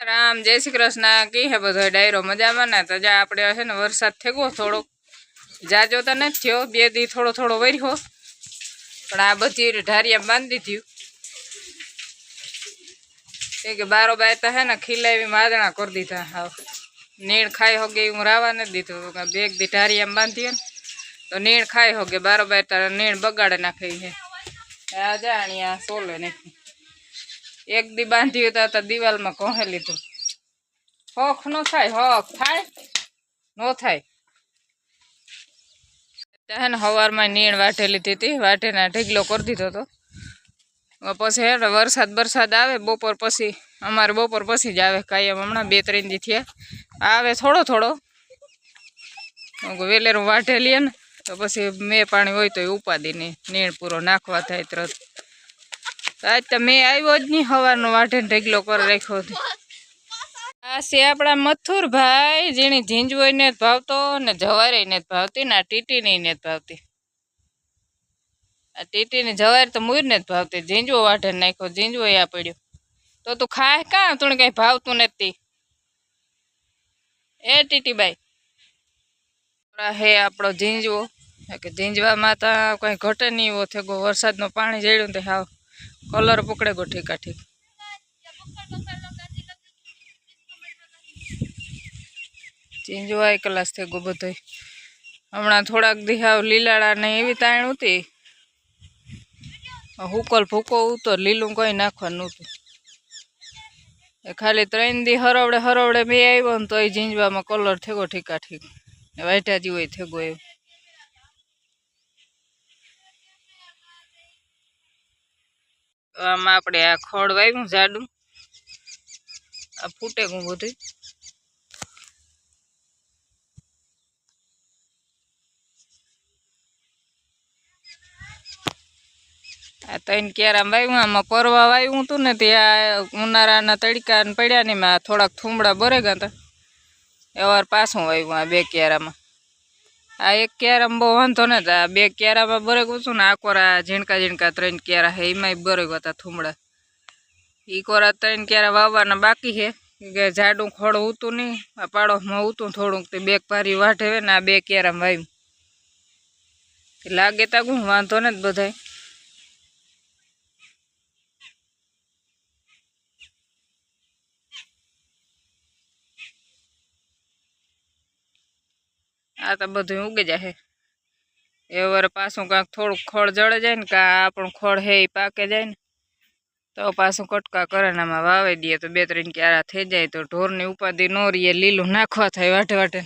राम जय श्री कृष्ण की है बधो डायरो मजा में ने तो जा आपणे है ने वरसाद थेगो थोड़ो जाजो तो नहीं थयो बे दी थोड़ो थोड़ो वर्यो पण आ बधी ढारिया बांधी दीधुं के बारो बाय तो है ने खिलावी मादना कर दीधा हाव नीण खाई हो गई हूँ रावा नहीं दीधुं बेग दी ढारिया बांधी तो नीण खाई हो गए बारो बाय तो नीण बगाड़े नाखी है आ जाणिया सोले नहीं एक दी बांधी तो दीवाल में कोहे लीधुं हक न थाय हक थाय नो थाय हवार में नीण वाटे लीधी थी वाटे ना ढीगलो कर दीधो तो पछी हे वरसाद बरसाद आवे बपोर पछी अमारे बपोर पछी ज आवे कायम हमणां 2-3 दी थया आवे थोड़ो थोड़ो वेलेरू वाटे लीए ने तो पछी मे पाणी होय तो उपाधी नहीं नीण पूरो नाखवा थाय तरत आज तो मे आव्यो ज नहीं हवारनो वाटे ढीगलो कर राख्यो आ से अपना मथुर भाई जेनी झींझवोय ने भावतो ने जवारे ने भावती ना टीटी ने भावती आ टीटी ने जवार तो मुर ने भावती झींझवो वाटे नाख्यो झींझवो आ पड्यो तो तू खाए का तूने कई भावतुं नथी ए टीटी बाई हे आपणो झींझवो के झींझवा में तो कोई घटे नहीं एवो थेगो वरसादनुं पाणी जळ्युं ते हाव कलर पकड़े गो ठीका ठीक झींझवा एकलास थेगो बधोय हमणां थोड़ाक दी हाव लीलाड़ा ने एवी ताण होती हुकल भूको उतो लीलू कोई नाखवानुं नहोतुं खाली 3 दी हरवड़े हरवड़े बे आव्यो ने तोय झींझवामां कलर थेगो ठीका ठीक वाट्या जेवोय थेगो एवो आमां आपणे आ खड़ वाव्युं जाडुं आ फूटे गुं बधुंय आ 3 क्यारा वाव्युं आमां परवा वाव्युं हतुं ने त्या उनाळाना तड़का पड्या ने में थोड़ाक थूमड़ा बरेगा था एवार पाछुं वाव्युं आ 2 क्यारामां आ 1 क्यारामां बहु वांधो न था 2 क्यारामां बरेगुं छुं ने आ कोरा झीणका झीणका 3 क्यारा है एमांय बरेगा था थूमड़ा ई कोरा 3 क्यारा वाववाना बाकी है के जाडुं खड़ होतुं नहीं आ पाड़ोमां होतुं थोड़ुंक ते 2 पारी वाढे ने आ 2 क्यारामां वाव्युं लागे तागुं वांधो न बधाय आ तो बधुं उगे जाए एवर पाछुं कांक थोड़ुं खड़ जड़े जाए ने का आपणुं खड़ है ई पाके जाए ने तो पाछुं कटका करे ने आमां वावी दीए तो 2-3 क्यारा थई जाए तो ढोरनी उपाधी न रहीए लीलू नाखवा थाय वाटे वाटे